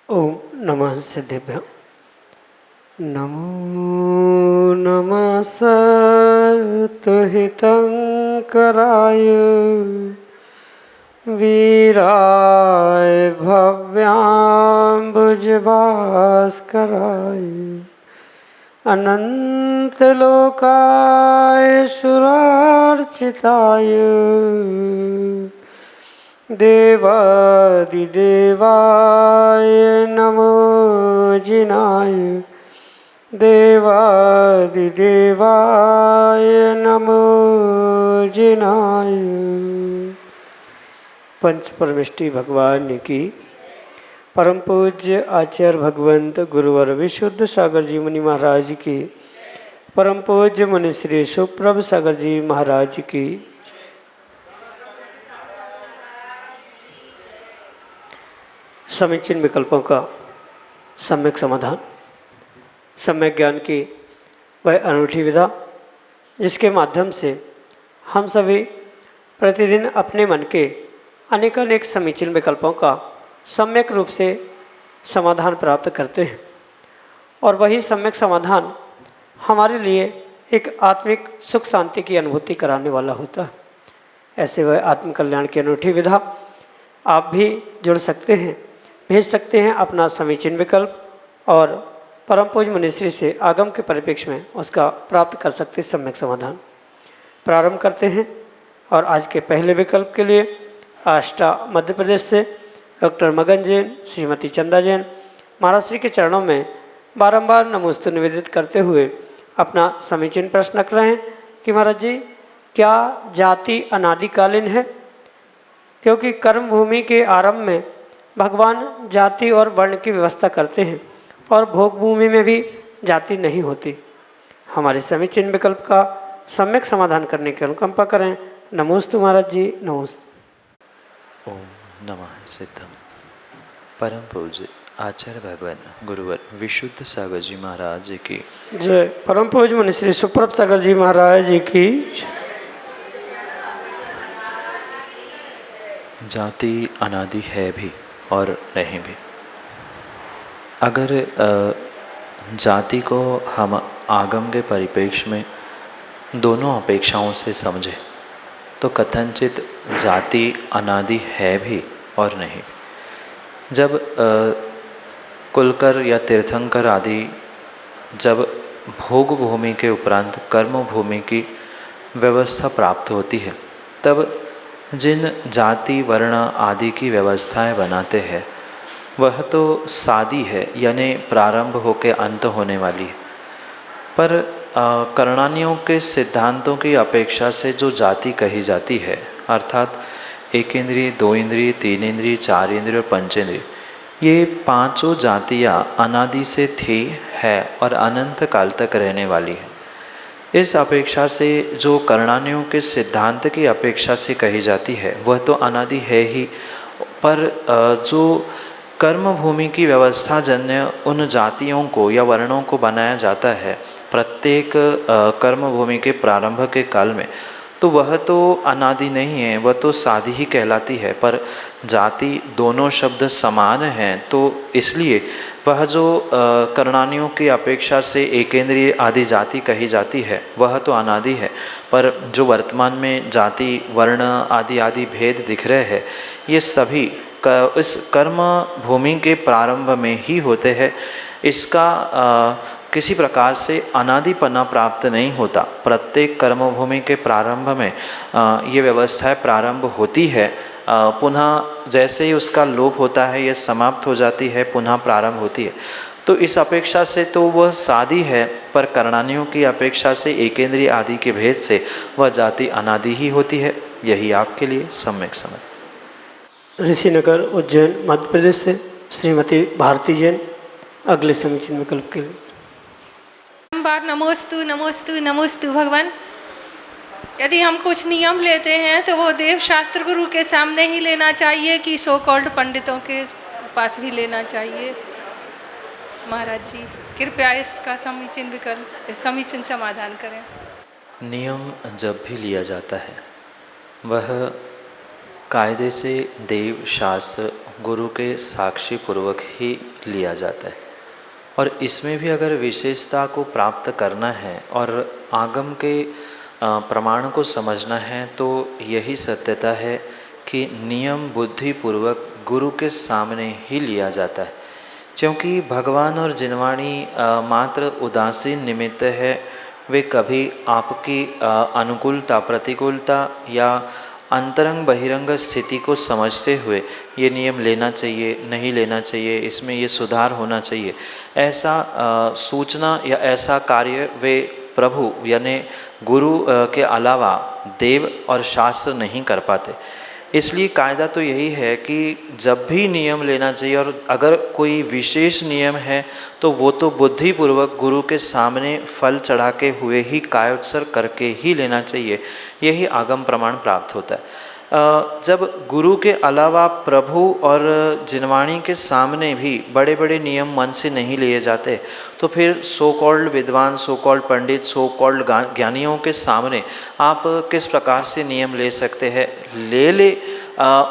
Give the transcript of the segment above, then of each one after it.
ओम नमः सिद्धेभ्यो। नमो नमः सत्तुहितंकराय वीराय भव्याम्बुजभास्कराय अनंतलोकाय सुरार्चिताय देवादिदेवाय नमो जिनाय देवादिदेवाय नमो जिनाय। पंच परमेष्टि भगवान की परम पूज्य आचार्य भगवंत गुरुवर विशुद्ध सागर जी मुनि महाराज की परम पूज्य मुनि श्री सुप्रभ सागर जी महाराज की समीचीन विकल्पों का सम्यक समाधान, सम्यक ज्ञान की वह अनूठी विधा जिसके माध्यम से हम सभी प्रतिदिन अपने मन के अनेकानेक समीचीन विकल्पों का सम्यक रूप से समाधान प्राप्त करते हैं और वही सम्यक समाधान हमारे लिए एक आत्मिक सुख शांति की अनुभूति कराने वाला होता है। ऐसे वह आत्मकल्याण की अनूठी विधा आप भी जुड़ सकते हैं, भेज सकते हैं अपना समीचीन विकल्प और परम पूज्य मुनिश्री से आगम के परिप्रेक्ष्य में उसका प्राप्त कर सकते सम्यक समाधान। प्रारंभ करते हैं और आज के पहले विकल्प के लिए आष्टा मध्य प्रदेश से डॉक्टर मगन जैन, श्रीमती चंदा जैन महाराज श्री के चरणों में बारंबार नमोस्तु निवेदित करते हुए अपना समीचीन प्रश्न रख रहे हैं कि महाराज जी क्या जाति अनादिकालीन है? क्योंकि कर्म भूमि के आरंभ में भगवान जाति और वर्ण की व्यवस्था करते हैं और भोग भूमि में भी जाति नहीं होती। हमारे समीचीन विकल्प का सम्यक समाधान करने की अनुकंपा करें। नमोस्तु महाराज जी, नमोस्तु। ओम नमः सिद्धम। परम पूज्य आचार्य भगवान गुरुवर विशुद्ध सागर जी महाराज की जय। परम पूज्य मुनि श्री सुप्रभ सागर जी महाराज जी की। जाति अनादि है भी और नहीं भी। अगर जाति को हम आगम के परिप्रेक्ष्य में दोनों अपेक्षाओं से समझें तो कथनचित जाति अनादि है भी और नहीं। जब कुलकर या तीर्थंकर आदि जब भोग भूमि के उपरांत कर्म भूमि की व्यवस्था प्राप्त होती है तब जिन जाति वर्ण आदि की व्यवस्थाएं बनाते हैं वह तो सादी है, यानी प्रारंभ होकर अंत होने वाली है। पर कर्णानियों के सिद्धांतों की अपेक्षा से जो जाति कही जाती है अर्थात एक इंद्रिय, दो इंद्रिय, तीन इंद्रिय, चार इंद्रिय और पंचेंद्रिय, ये पांचों जातियाँ अनादि से थी, है और अनंत काल तक रहने वाली है। इस अपेक्षा से जो कर्णानियों के सिद्धांत की अपेक्षा से कही जाती है वह तो अनादि है ही, पर जो कर्म भूमि की व्यवस्था जन्य उन जातियों को या वर्णों को बनाया जाता है प्रत्येक कर्म भूमि के प्रारंभ के काल में, तो वह तो अनादि नहीं है, वह तो सादी ही कहलाती है। पर जाति दोनों शब्द समान हैं तो इसलिए वह जो कर्णानियों की अपेक्षा से एकेंद्रीय आदि जाति कही जाती है वह तो अनादि है। पर जो वर्तमान में जाति वर्ण आदि आदि भेद दिख रहे हैं ये सभी इस कर्म भूमि के प्रारंभ में ही होते हैं। इसका किसी प्रकार से अनादिपना प्राप्त नहीं होता। प्रत्येक कर्मभूमि के प्रारंभ में ये व्यवस्थाएं प्रारंभ होती है, पुनः जैसे ही उसका लोप होता है ये समाप्त हो जाती है, पुनः प्रारंभ होती है। तो इस अपेक्षा से तो वह सादी है, पर कर्णानियों की अपेक्षा से एकेंद्रीय आदि के भेद से वह जाति अनादि ही होती है। यही आपके लिए सम्यक समझ। ऋषिनगर उज्जैन मध्य प्रदेश से श्रीमती भारती जैन अगले समीचीन विकल्प के लिए। बार नमोस्तु नमोस्तु नमोस्तु भगवान। यदि हम कुछ नियम लेते हैं तो वो देव शास्त्र गुरु के सामने ही लेना चाहिए कि सो कॉल्ड पंडितों के पास भी लेना चाहिए? महाराज जी कृपया इसका समीचीन विकल्प समीचीन समाधान करें। नियम जब भी लिया जाता है वह कायदे से देव शास्त्र गुरु के साक्षी पूर्वक ही लिया जाता है, और इसमें भी अगर विशेषता को प्राप्त करना है और आगम के प्रमाण को समझना है तो यही सत्यता है कि नियम बुद्धिपूर्वक गुरु के सामने ही लिया जाता है, क्योंकि भगवान और जिनवाणी मात्र उदासीन निमित्त है। वे कभी आपकी अनुकूलता प्रतिकूलता या अंतरंग बहिरंग स्थिति को समझते हुए ये नियम लेना चाहिए नहीं लेना चाहिए, इसमें ये सुधार होना चाहिए, ऐसा सूचना या ऐसा कार्य वे प्रभु यानी गुरु के अलावा देव और शास्त्र नहीं कर पाते। इसलिए कायदा तो यही है कि जब भी नियम लेना चाहिए, और अगर कोई विशेष नियम है तो वो तो बुद्धिपूर्वक गुरु के सामने फल चढ़ा के हुए ही कायोत्सर करके ही लेना चाहिए, यही आगम प्रमाण प्राप्त होता है। जब गुरु के अलावा प्रभु और जिनवाणी के सामने भी बड़े बड़े नियम मन से नहीं लिए जाते तो फिर सो कॉल्ड विद्वान, सो कॉल्ड पंडित, सो कॉल्ड ज्ञानियों के सामने आप किस प्रकार से नियम ले सकते हैं? ले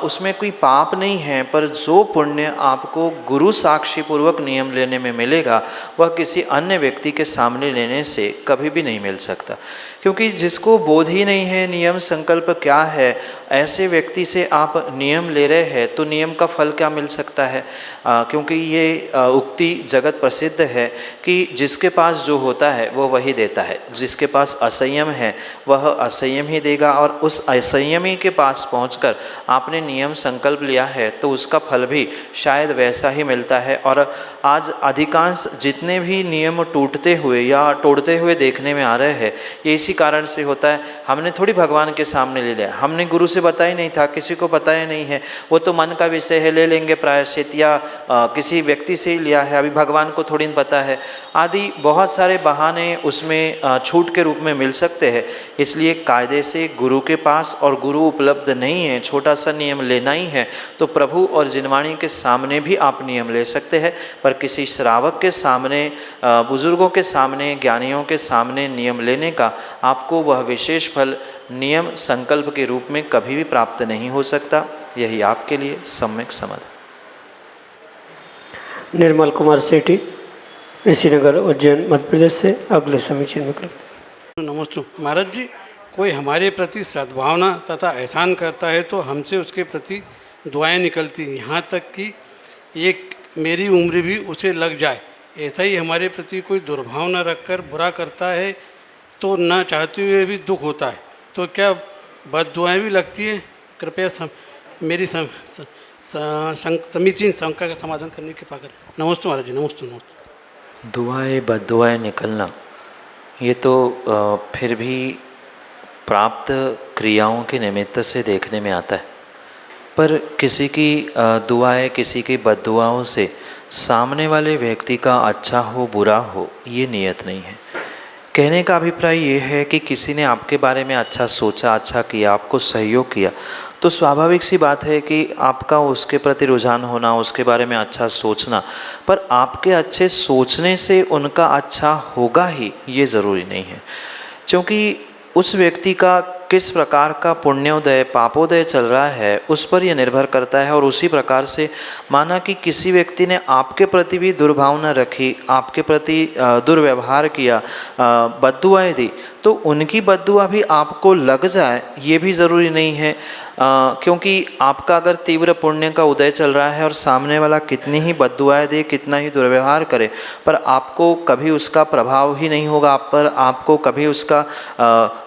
उसमें कोई पाप नहीं है, पर जो पुण्य आपको गुरु साक्षी पूर्वक नियम लेने में मिलेगा वह किसी अन्य व्यक्ति के सामने लेने से कभी भी नहीं मिल सकता, क्योंकि जिसको बोध ही नहीं है नियम संकल्प क्या है, ऐसे व्यक्ति से आप नियम ले रहे हैं तो नियम का फल क्या मिल सकता है? क्योंकि ये उक्ति जगत प्रसिद्ध है कि जिसके पास जो होता है वो वही देता है, जिसके पास असंयम है वह असंयम ही देगा, और उस असंयमी के पास पहुंचकर आपने नियम संकल्प लिया है तो उसका फल भी शायद वैसा ही मिलता है। और आज अधिकांश जितने भी नियम टूटते हुए या तोड़ते हुए देखने में आ रहे हैं ये इसी कारण से होता है, हमने थोड़ी भगवान के सामने ले लिया, हमने गुरु से बताया नहीं था, किसी को बताया नहीं है, वो तो मन का विषय है, ले लेंगे प्रायश्चित, या किसी व्यक्ति से ही लिया है, अभी भगवान को थोड़ी पता है, आदि बहुत सारे बहाने उसमें छूट के रूप में मिल सकते हैं। इसलिए कायदे से गुरु के पास और गुरु उपलब्ध नहीं है, छोटा सा नियम लेना ही है तो प्रभु और जिनवाणी के सामने भी आप नियम ले सकते हैं, पर किसी श्रावक के सामने, बुजुर्गों के सामने, ज्ञानियों के सामने नियम लेने का आपको वह विशेष फल नियम संकल्प के रूप में कभी भी प्राप्त नहीं हो सकता। यही आपके लिए सम्यक समझ। निर्मल कुमार सेठी ऋषिनगर उज्जैन मध्य प्रदेश से अगले समीचीन विकल्प। नमस्ते महाराज जी, कोई हमारे प्रति सद्भावना तथा एहसान करता है तो हमसे उसके प्रति दुआएं निकलती हैं, यहाँ तक कि एक मेरी उम्र भी उसे लग जाए। ऐसा ही हमारे प्रति कोई दुर्भावना रखकर बुरा करता है तो न चाहते हुए भी दुख होता है, तो क्या बद्दुआएं भी लगती है? कृपया मेरी समीचीन शंका का समाधान करने की पाकर। नमस्ते महाराज जी, नमस्ते नमस्ते। दुआएं बद्दुआएं निकलना ये तो फिर भी प्राप्त क्रियाओं के निमित्त से देखने में आता है, पर किसी की दुआएं, किसी की बद्दुआओं से सामने वाले व्यक्ति का अच्छा हो बुरा हो ये नियत नहीं है। कहने का अभिप्राय ये है कि किसी ने आपके बारे में अच्छा सोचा, अच्छा किया, आपको सहयोग किया, तो स्वाभाविक सी बात है कि आपका उसके प्रति रुझान होना, उसके बारे में अच्छा सोचना, पर आपके अच्छे सोचने से उनका अच्छा होगा ही ये ज़रूरी नहीं है, क्योंकि उस व्यक्ति का किस प्रकार का पुण्योदय पापोदय चल रहा है उस पर यह निर्भर करता है। और उसी प्रकार से माना कि किसी व्यक्ति ने आपके प्रति भी दुर्भावना रखी, आपके प्रति दुर्व्यवहार किया, बद्दुआएं दी, तो उनकी बद्दुआ भी आपको लग जाए ये भी ज़रूरी नहीं है, क्योंकि आपका अगर तीव्र पुण्य का उदय चल रहा है और सामने वाला कितनी ही बद्दुआएं दे, कितना ही दुर्व्यवहार करे, पर आपको कभी उसका प्रभाव ही नहीं होगा आप पर, आपको कभी उसका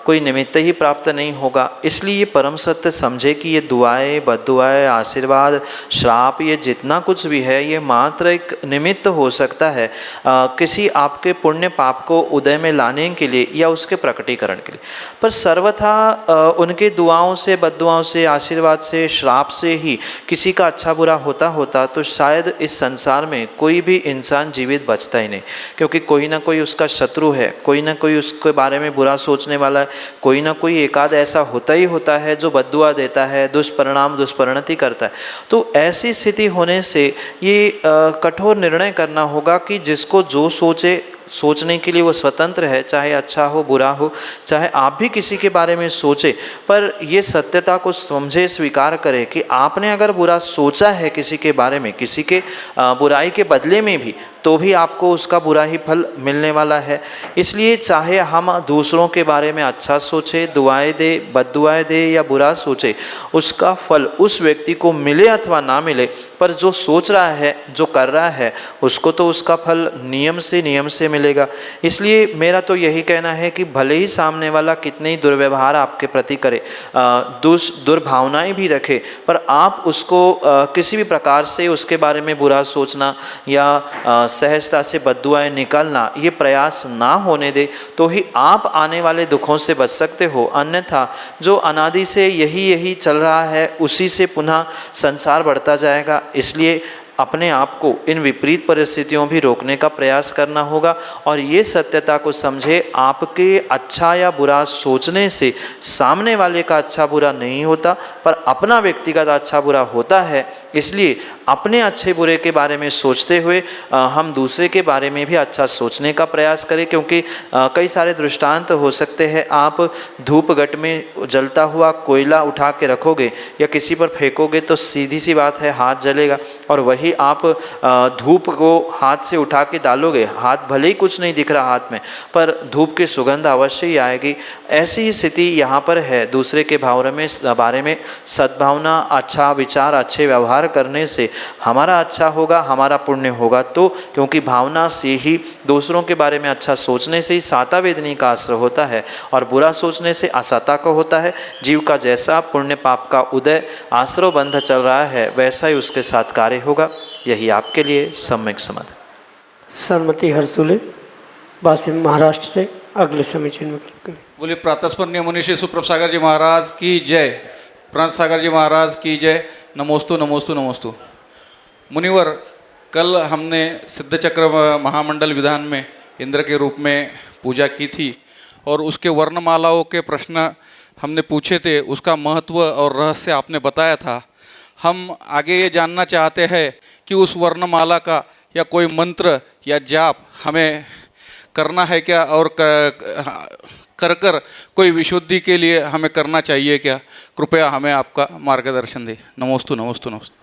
कोई निमित्त ही प्राप्त नहीं होगा। इसलिए ये परम सत्य समझे कि ये दुआएं, बद्दुआएं, आशीर्वाद, श्राप, ये जितना कुछ भी है ये मात्र एक निमित्त हो सकता है किसी आपके पुण्य पाप को उदय में लाने के लिए या उसके प्रकटीकरण के लिए। पर सर्वथा उनके दुआओं से, बद्दुआओं से, आशीर्वाद से, श्राप से ही किसी का अच्छा बुरा होता तो शायद इस संसार में कोई भी इंसान जीवित बचता ही नहीं, क्योंकि कोई ना कोई उसका शत्रु है, कोई ना कोई उसके बारे में बुरा सोचने वाला है, कोई ना कोई एकाध ऐसा होता ही होता है जो बद्दुआ देता है, दुष्परिणाम दुष्परिणति करता है। तो ऐसी स्थिति होने से ये कठोर निर्णय करना होगा कि जिसको जो सोचने के लिए वो स्वतंत्र है, चाहे अच्छा हो बुरा हो, चाहे आप भी किसी के बारे में सोचे, पर ये सत्यता को समझे, स्वीकार करे कि आपने अगर बुरा सोचा है किसी के बारे में, किसी के बुराई के बदले में भी, तो भी आपको उसका बुरा ही फल मिलने वाला है। इसलिए चाहे हम दूसरों के बारे में अच्छा सोचे, दुआएं दे, बद्दुआएं दे या बुरा सोचे, उसका फल उस व्यक्ति को मिले अथवा ना मिले, पर जो सोच रहा है, जो कर रहा है, उसको तो उसका फल नियम से मिलेगा। इसलिए मेरा तो यही कहना है कि भले ही सामने वाला कितने ही दुर्व्यवहार आपके प्रति करे, दुर्भावनाएं भी रखे, पर आप उसको किसी भी प्रकार से उसके बारे में बुरा सोचना या सहजता से बद्दुआएं निकालना, ये प्रयास ना होने दे, तो ही आप आने वाले दुखों से बच सकते हो। अन्यथा जो अनादि से यही चल रहा है, उसी से पुनः संसार बढ़ता जाएगा। इसलिए अपने आप को इन विपरीत परिस्थितियों भी रोकने का प्रयास करना होगा और ये सत्यता को समझे, आपके अच्छा या बुरा सोचने से सामने वाले का अच्छा बुरा नहीं होता, पर अपना व्यक्तिगत अच्छा बुरा होता है। इसलिए अपने अच्छे बुरे के बारे में सोचते हुए हम दूसरे के बारे में भी अच्छा सोचने का प्रयास करें, क्योंकि कई सारे दृष्टांत हो सकते हैं। आप धूप घट में जलता हुआ कोयला उठा के रखोगे या किसी पर फेंकोगे तो सीधी सी बात है हाथ जलेगा, और वही आप धूप को हाथ से उठा के डालोगे, हाथ भले ही कुछ नहीं दिख रहा हाथ में, पर धूप की सुगंध अवश्य ही आएगी। ऐसी ही स्थिति यहाँ पर है। दूसरे के बारे में सद्भावना, अच्छा विचार, अच्छे व्यवहार करने से हमारा अच्छा होगा, हमारा पुण्य होगा। तो क्योंकि भावना से ही, दूसरों के बारे में अच्छा सोचने से ही साता वेदनी का आश्रय होता है, और बुरा सोचने से असाता का होता है। जीव का जैसा पुण्य पाप का उदय आश्रय बंध चल रहा है, वैसा ही उसके साथ कार्य होगा। यही आपके लिए सम्यक समाधान। सरमती हरसुले, वासिम महाराष्ट्र से अगले समीचीन में बोलिए प्रातस्मरणीय मुनिषी सुप्रभ सागर जी महाराज की जय, प्रांत सागर जी महाराज की जय। नमोस्तु नमोस्तु नमोस्तु। मुनिवर, कल हमने सिद्ध चक्र महामंडल विधान में इंद्र के रूप में पूजा की थी और उसके वर्णमालाओं के प्रश्न हमने पूछे थे, उसका महत्व और रहस्य आपने बताया था। हम आगे ये जानना चाहते हैं कि उस वर्णमाला का या कोई मंत्र या जाप हमें करना है क्या, और कर कोई विशुद्धि के लिए हमें करना चाहिए क्या? कृपया हमें आपका मार्गदर्शन दें। नमोस्तु नमोस्तु नमोस्तु।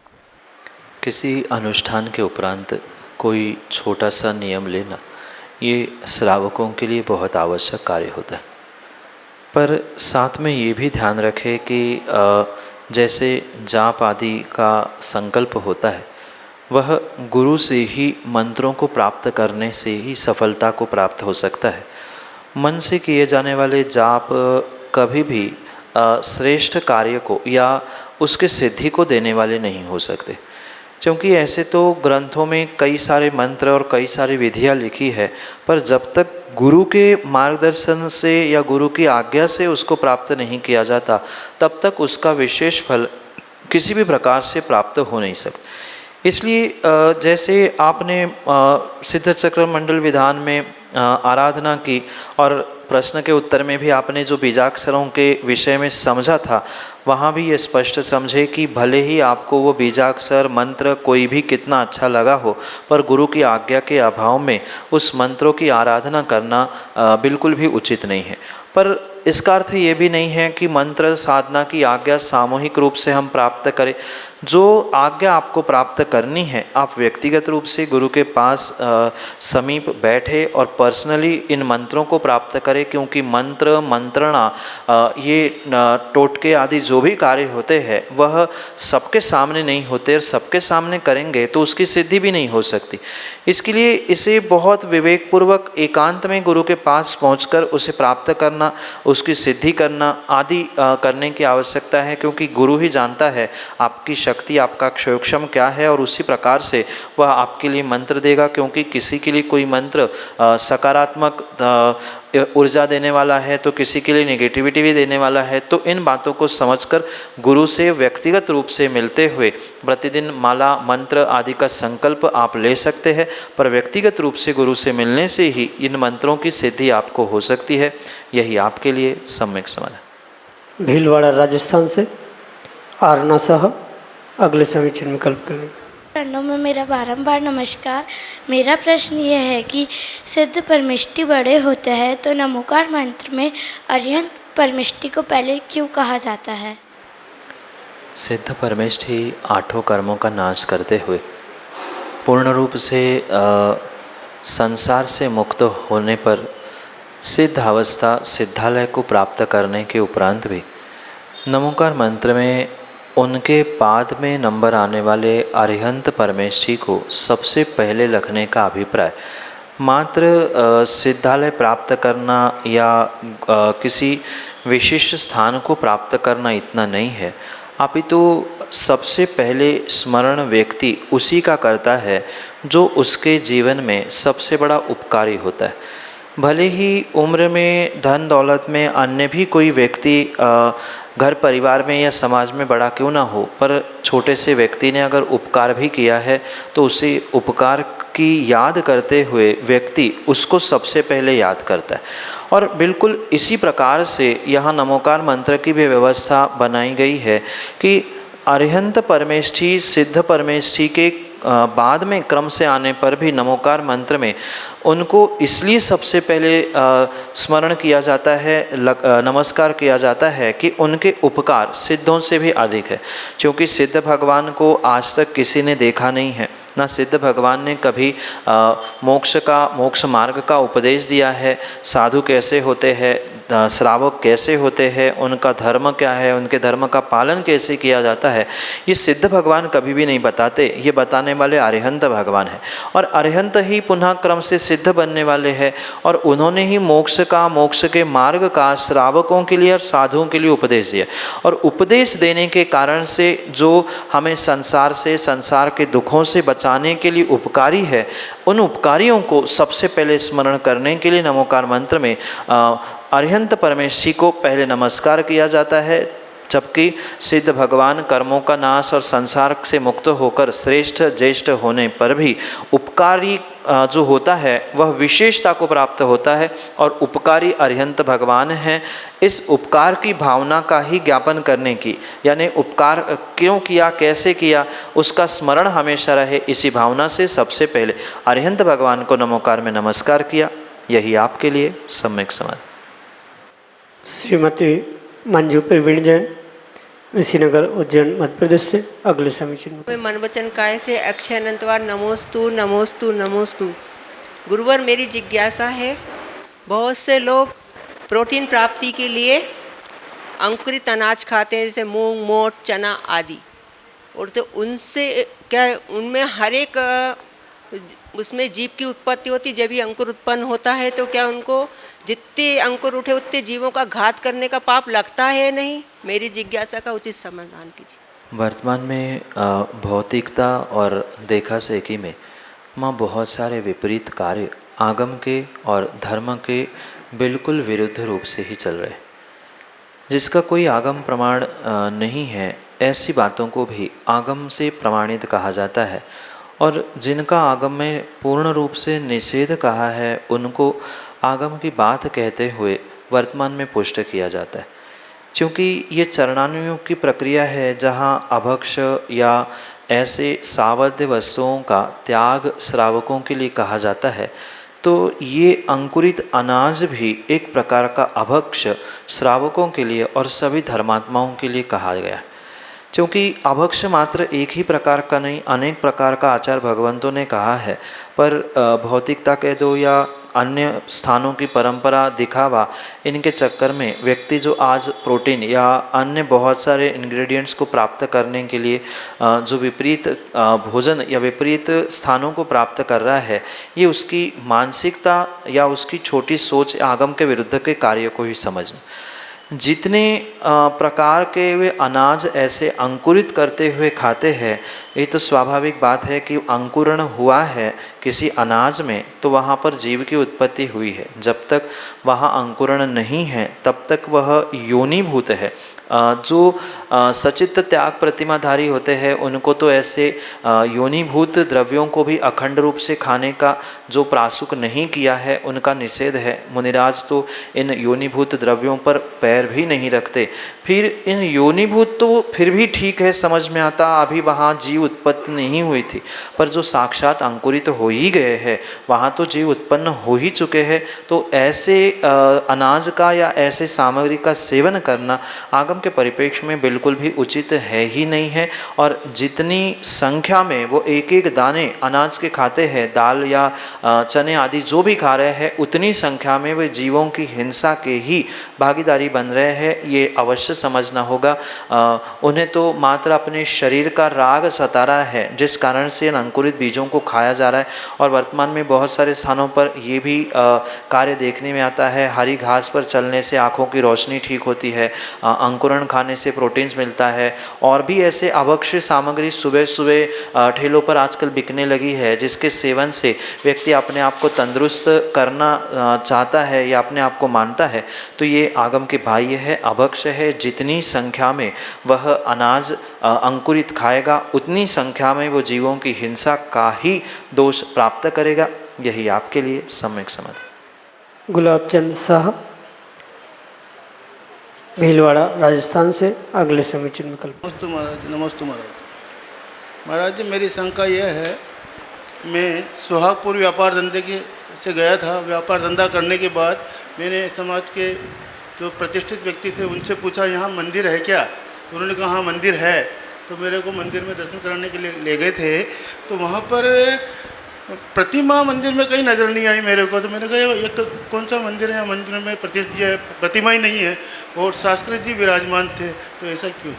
किसी अनुष्ठान के उपरांत कोई छोटा सा नियम लेना, ये श्रावकों के लिए बहुत आवश्यक कार्य होता है। पर साथ में ये भी ध्यान रखें कि जैसे जाप आदि का संकल्प होता है, वह गुरु से ही मंत्रों को प्राप्त करने से ही सफलता को प्राप्त हो सकता है। मन से किए जाने वाले जाप कभी भी श्रेष्ठ कार्य को या उसके सिद्धि को देने वाले नहीं हो सकते, क्योंकि ऐसे तो ग्रंथों में कई सारे मंत्र और कई सारी विधियाँ लिखी है, पर जब तक गुरु के मार्गदर्शन से या गुरु की आज्ञा से उसको प्राप्त नहीं किया जाता, तब तक उसका विशेष फल किसी भी प्रकार से प्राप्त हो नहीं सकता। इसलिए जैसे आपने सिद्ध चक्र मंडल विधान में आराधना की और प्रश्न के उत्तर में भी आपने जो बीजाक्षरों के विषय में समझा था, वहाँ भी ये स्पष्ट समझे कि भले ही आपको वो बीजाक्षर मंत्र कोई भी कितना अच्छा लगा हो, पर गुरु की आज्ञा के अभाव में उस मंत्रों की आराधना करना बिल्कुल भी उचित नहीं है। पर इसका अर्थ ये भी नहीं है कि मंत्र साधना की आज्ञा सामूहिक रूप से हम प्राप्त करें। जो आज्ञा आपको प्राप्त करनी है, आप व्यक्तिगत रूप से गुरु के पास समीप बैठे और पर्सनली इन मंत्रों को प्राप्त करें, क्योंकि मंत्र मंत्रणा ये टोटके आदि जो भी कार्य होते हैं वह सबके सामने नहीं होते, और सबके सामने करेंगे तो उसकी सिद्धि भी नहीं हो सकती। इसके लिए इसे बहुत विवेकपूर्वक एकांत में गुरु के पास पहुंचकर उसे प्राप्त करना, उसकी सिद्धि करना आदि करने की आवश्यकता है, क्योंकि गुरु ही जानता है आपकी शक्ति, आपका क्षयोक्षम क्या है, और उसी प्रकार से वह आपके लिए मंत्र देगा। क्योंकि किसी के लिए कोई मंत्र सकारात्मक ऊर्जा देने वाला है तो किसी के लिए नेगेटिविटी भी देने वाला है। तो इन बातों को समझकर गुरु से व्यक्तिगत रूप से मिलते हुए प्रतिदिन माला मंत्र आदि का संकल्प आप ले सकते हैं, पर व्यक्तिगत रूप से गुरु से मिलने से ही इन मंत्रों की सिद्धि आपको हो सकती है। यही आपके लिए सम्यक समाधान। भीलवाड़ा राजस्थान से आरना साह अगले समीक्षण में कल्प करेंगे। चरणों में मेरा बारंबार नमस्कार। मेरा प्रश्न यह है कि सिद्ध परमिष्टि बड़े होते हैं तो नमोकार मंत्र में अरिहंत परमिष्टि को पहले क्यों कहा जाता है? सिद्ध परमेष्ठी आठों कर्मों का नाश करते हुए पूर्ण रूप से संसार से मुक्त होने पर सिद्ध अवस्था सिद्धालय को प्राप्त करने के उपरांत भी नमोकार मंत्र में उनके पाद में नंबर आने वाले अरिहंत परमेष्ठी को सबसे पहले रखने का अभिप्राय मात्र सिद्धालय प्राप्त करना या किसी विशिष्ट स्थान को प्राप्त करना इतना नहीं है, अपितु सबसे पहले स्मरण व्यक्ति उसी का करता है जो उसके जीवन में सबसे बड़ा उपकारी होता है। भले ही उम्र में धन दौलत में अन्य भी कोई व्यक्ति घर परिवार में या समाज में बड़ा क्यों ना हो, पर छोटे से व्यक्ति ने अगर उपकार भी किया है तो उसी उपकार की याद करते हुए व्यक्ति उसको सबसे पहले याद करता है। और बिल्कुल इसी प्रकार से यहाँ नमोकार मंत्र की भी व्यवस्था बनाई गई है कि अरिहंत परमेष्ठी सिद्ध परमेष्ठी के बाद में क्रम से आने पर भी नमोकार मंत्र में उनको इसलिए सबसे पहले स्मरण किया जाता है, नमस्कार किया जाता है कि उनके उपकार सिद्धों से भी अधिक है। क्योंकि सिद्ध भगवान को आज तक किसी ने देखा नहीं है, ना सिद्ध भगवान ने कभी मोक्ष मार्ग का उपदेश दिया है, साधु कैसे होते हैं, श्रावक कैसे होते हैं, उनका धर्म क्या है, उनके धर्म का पालन कैसे किया जाता है, ये सिद्ध भगवान कभी भी नहीं बताते। ये बताने वाले अरिहंत भगवान हैं और अरिहंत ही पुनः क्रम से सिद्ध बनने वाले हैं और उन्होंने ही मोक्ष के मार्ग का श्रावकों के लिए और साधुओं के लिए उपदेश दिया। और उपदेश देने के कारण से जो हमें संसार के दुखों से बचाने के लिए उपकारी है, उन उपकारियों को सबसे पहले स्मरण करने के लिए नमोकार मंत्र में अरिहंत परमेष्ठी को पहले नमस्कार किया जाता है। जबकि सिद्ध भगवान कर्मों का नाश और संसार से मुक्त होकर श्रेष्ठ ज्येष्ठ होने पर भी उपकारी जो होता है वह विशेषता को प्राप्त होता है और उपकारी अरिहंत भगवान हैं। इस उपकार की भावना का ही ज्ञापन करने की, यानी उपकार क्यों किया, कैसे किया, उसका स्मरण हमेशा रहे, इसी भावना से सबसे पहले अरिहंत भगवान को नमोकार में नमस्कार किया। यही आपके लिए सम्यक समाधान। श्रीमती मंजू प्रवीण जैन ऋषिनगर उज्जैन मध्य प्रदेश से अगले समीक्षण में। मन वचन काय से अक्षय अनंतवार नमोस्तु नमोस्तु नमोस्तु। गुरुवर, मेरी जिज्ञासा है, बहुत से लोग प्रोटीन प्राप्ति के लिए अंकुरित अनाज खाते हैं, जैसे मूंग, मोठ, चना आदि, और तो उनसे क्या उनमें हर एक उसमें जीव की उत्पत्ति होती, जब भी अंकुर उत्पन्न होता है तो क्या उनको जितने अंकुर उठे उतने जीवों का घात करने का पाप लगता है नहीं? मेरी जिज्ञासा का उचित समाधान कीजिए। वर्तमान में भौतिकता और देखा सेखी में बहुत सारे विपरीत कार्य आगम के और धर्म के बिल्कुल विरुद्ध रूप से ही चल रहे, जिसका कोई आगम प्रमाण नहीं है, ऐसी बातों को भी आगम से प्रमाणित कहा जाता है। और जिनका आगम में पूर्ण रूप से निषेध कहा है उनको आगम की बात कहते हुए वर्तमान में पुष्ट किया जाता है। क्योंकि ये चरणानुयोग की प्रक्रिया है जहाँ अभक्ष या ऐसे सावध्य वस्तुओं का त्याग श्रावकों के लिए कहा जाता है, तो ये अंकुरित अनाज भी एक प्रकार का अभक्ष श्रावकों के लिए और सभी धर्मात्माओं के लिए कहा गया है। क्योंकि अभक्ष मात्र एक ही प्रकार का नहीं, अनेक प्रकार का आचार भगवंतों ने कहा है, पर भौतिकता कह दो या अन्य स्थानों की परंपरा, दिखावा, इनके चक्कर में व्यक्ति जो आज प्रोटीन या अन्य बहुत सारे इंग्रेडिएंट्स को प्राप्त करने के लिए जो विपरीत भोजन या विपरीत स्थानों को प्राप्त कर रहा है, ये उसकी मानसिकता या उसकी छोटी सोच आगम के विरुद्ध के कार्य को ही समझना। जितने प्रकार के वे अनाज ऐसे अंकुरित करते हुए खाते हैं, ये तो स्वाभाविक बात है कि अंकुरण हुआ है किसी अनाज में तो वहाँ पर जीव की उत्पत्ति हुई है। जब तक वहाँ अंकुरण नहीं है तब तक वह योनिभूत है। जो सचित्त त्याग प्रतिमाधारी होते हैं उनको तो ऐसे योनिभूत द्रव्यों को भी अखंड रूप से खाने का जो प्रासुक नहीं किया है उनका निषेध है। मुनिराज तो इन योनिभूत द्रव्यों पर पैर भी नहीं रखते। फिर इन योनिभूत तो फिर भी ठीक है, समझ में आता, अभी वहाँ जीव उत्पत्ति नहीं हुई थी, पर जो साक्षात अंकुरित तो हो ही गए हैं वहाँ तो जीव उत्पन्न हो ही चुके हैं। तो ऐसे अनाज का या ऐसे सामग्री का सेवन करना आगम के परिप्रेक्ष्य में बिल्कुल भी उचित है ही नहीं है। और जितनी संख्या में वो एक एक दाने अनाज के खाते हैं, दाल या चने आदि जो भी खा रहे हैं, उतनी संख्या में वे जीवों की हिंसा के ही भागीदारी बन रहे हैं, ये अवश्य समझना होगा। उन्हें तो मात्र अपने शरीर का राग सता रहा है जिस कारण से इन अंकुरित बीजों को खाया जा रहा है। और वर्तमान में बहुत सारे स्थानों पर ये भी कार्य देखने में आता है। हरी घास पर चलने से आँखों की रोशनी ठीक होती है, अंकुरण खाने से प्रोटीन्स मिलता है, और भी ऐसे अभक्ष्य सामग्री सुबह सुबह ठेलों पर आजकल बिकने लगी है जिसके सेवन से व्यक्ति अपने आप को तंदुरुस्त करना चाहता है या अपने आप को मानता है। तो ये आगम के बाह्य है, अभक्ष्य है। जितनी संख्या में वह अनाज अंकुरित खाएगा उतनी संख्या में वो जीवों की हिंसा का ही दोष प्राप्त करेगा। यही आपके लिए सम्यक समाधि। गुलाबचंद साहब भीलवाड़ा राजस्थान से अगले समीचीन में कल्प। नमस्ते महाराज, नमस्ते महाराज। महाराज जी, मेरी शंका यह है, मैं सुहागपुर व्यापार धंधे के से गया था। व्यापार धंधा करने के बाद मैंने समाज के जो प्रतिष्ठित व्यक्ति थे उनसे पूछा यहाँ मंदिर है क्या, तो उन्होंने कहा हाँ मंदिर है। तो मेरे को मंदिर में दर्शन कराने के लिए ले गए थे, तो वहाँ पर प्रतिमा मंदिर में कहीं नज़र नहीं आई मेरे को। तो मैंने कहा ये कौन सा मंदिर है, मंदिर में प्रतिमा ही नहीं है और शास्त्री जी विराजमान थे, तो ऐसा क्यों?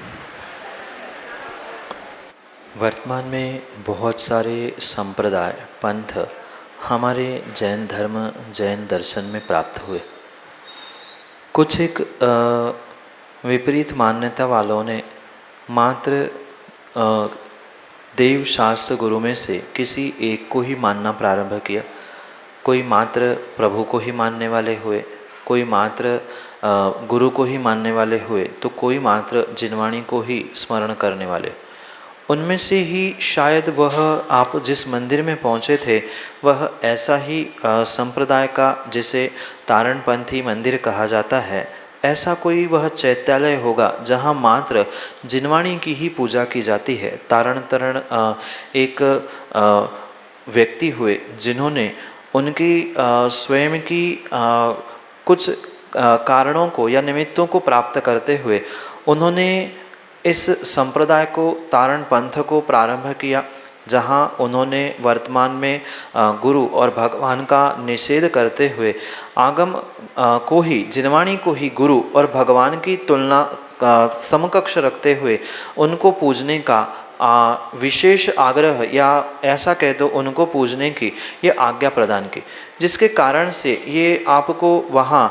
वर्तमान में बहुत सारे संप्रदाय पंथ हमारे जैन धर्म जैन दर्शन में प्राप्त हुए। कुछ एक विपरीत मान्यता वालों ने मात्र देव शास्त्र गुरु में से किसी एक को ही मानना प्रारंभ किया। कोई मात्र प्रभु को ही मानने वाले हुए, कोई मात्र गुरु को ही मानने वाले हुए, तो कोई मात्र जिनवाणी को ही स्मरण करने वाले। उनमें से ही शायद वह आप जिस मंदिर में पहुँचे थे वह ऐसा ही संप्रदाय का, जिसे तारणपंथी मंदिर कहा जाता है, ऐसा कोई वह चैत्यालय होगा जहाँ मात्र जिनवाणी की ही पूजा की जाती है। तारण एक व्यक्ति हुए जिन्होंने उनकी स्वयं की कुछ कारणों को या निमित्तों को प्राप्त करते हुए उन्होंने इस संप्रदाय को तारण पंथ को प्रारंभ किया, जहाँ उन्होंने वर्तमान में गुरु और भगवान का निषेध करते हुए आगम को ही, जिनवाणी को ही गुरु और भगवान की तुलना का समकक्ष रखते हुए उनको पूजने का विशेष आग्रह, या ऐसा कह दो उनको पूजने की ये आज्ञा प्रदान की, जिसके कारण से ये आपको वहाँ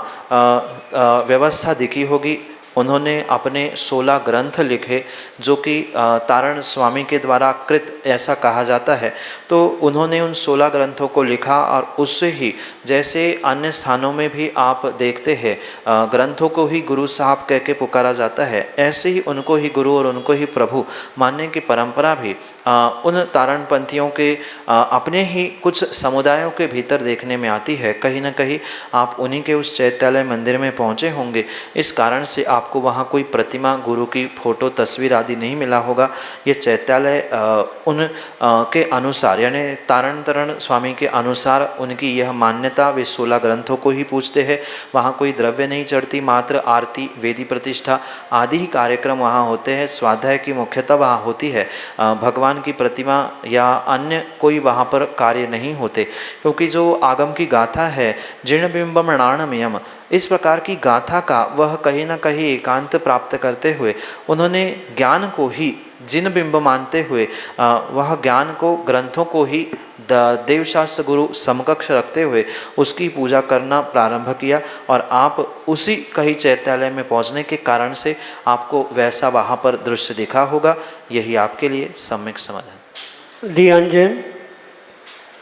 व्यवस्था दिखी होगी। उन्होंने अपने 16 ग्रंथ लिखे जो कि तारण स्वामी के द्वारा कृत ऐसा कहा जाता है। तो उन्होंने उन 16 ग्रंथों को लिखा और उससे ही, जैसे अन्य स्थानों में भी आप देखते हैं ग्रंथों को ही गुरु साहब कह के पुकारा जाता है, ऐसे ही उनको ही गुरु और उनको ही प्रभु मानने की परंपरा भी उन तारणपंथियों के अपने ही कुछ समुदायों के भीतर देखने में आती है। कहीं ना कहीं आप उन्हीं के उस चैत्यालय मंदिर में पहुँचे होंगे, इस कारण से आपको वहाँ कोई प्रतिमा, गुरु की फोटो, तस्वीर आदि नहीं मिला होगा। ये चैत्यालय उन के अनुसार, यानी तारण स्वामी के अनुसार उनकी यह मान्यता, वे 16 ग्रंथों को ही पूजते हैं। वहाँ कोई द्रव्य नहीं चढ़ती, मात्र आरती, वेदी प्रतिष्ठा आदि ही कार्यक्रम वहाँ होते हैं। स्वाध्याय की मुख्यतः वहाँ होती है, भगवान की प्रतिमा या अन्य कोई वहाँ पर कार्य नहीं होते, क्योंकि जो आगम की गाथा है, जीर्ण बिंबम नाणमयम, इस प्रकार की गाथा का वह कहीं न कहीं एकांत प्राप्त करते हुए उन्होंने ज्ञान को ही जिन बिंब मानते हुए वह ज्ञान को ग्रंथों को ही देवशास्त्र गुरु समकक्ष रखते हुए उसकी पूजा करना प्रारंभ किया और आप उसी कही चैत्यालय में पहुंचने के कारण से आपको वैसा वहाँ पर दृश्य दिखा होगा। यही आपके लिए सम्यक समाधान। दियान जैन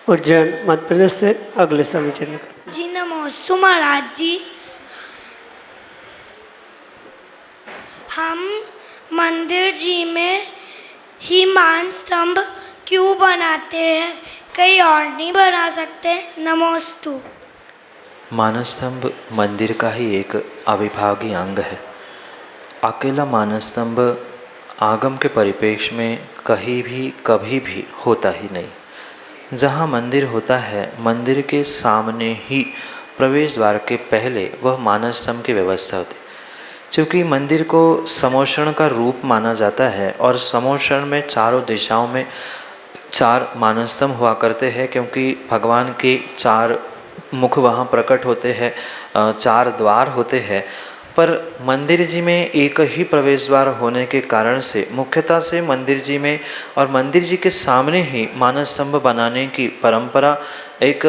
उज्जैन मध्य प्रदेश से अगले समीचन में। जी नमोस्तु महाराज जी। हम मंदिर जी में ही मान स्तंभ क्यों बनाते हैं, कहीं और नहीं बना सकते? नमोस्तु। मानस्तंभ मंदिर का ही एक अविभाज्य अंग है। अकेला मानस्तंभ आगम के परिप्रेक्ष्य में कहीं भी कभी भी होता ही नहीं। जहाँ मंदिर होता है, मंदिर के सामने ही प्रवेश द्वार के पहले वह मानस्तंभ की व्यवस्था होती है। क्योंकि मंदिर को समोषण का रूप माना जाता है और समोषण में चारों दिशाओं में 4 मानस्तंभ हुआ करते हैं, क्योंकि भगवान के 4 मुख वहाँ प्रकट होते हैं, 4 द्वार होते हैं। पर मंदिर जी में एक ही प्रवेश द्वार होने के कारण से मुख्यतः से मंदिर जी में और मंदिर जी के सामने ही मानस्तंभ बनाने की परंपरा एक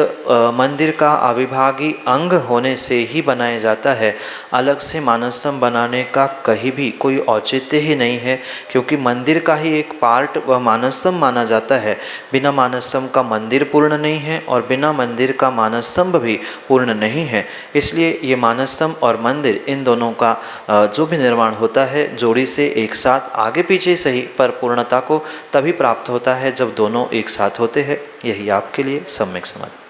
मंदिर का अविभाज्य अंग होने से ही बनाया जाता है। अलग से मानस्तंभ बनाने का कहीं भी कोई औचित्य ही नहीं है, क्योंकि मंदिर का ही एक पार्ट वह मानस्तंभ माना जाता है। बिना मानस्तंभ का मंदिर पूर्ण नहीं है और बिना मंदिर का मानस्तंभ भी पूर्ण नहीं है। इसलिए ये मानस्तंभ और मंदिर इन दोनों का जो भी निर्माण होता है जोड़ी से एक साथ आगे पीछे सही पर पूर्णता को तभी प्राप्त होता है जब दोनों एक साथ होते हैं। यही आपके लिए सम्यक समाधान।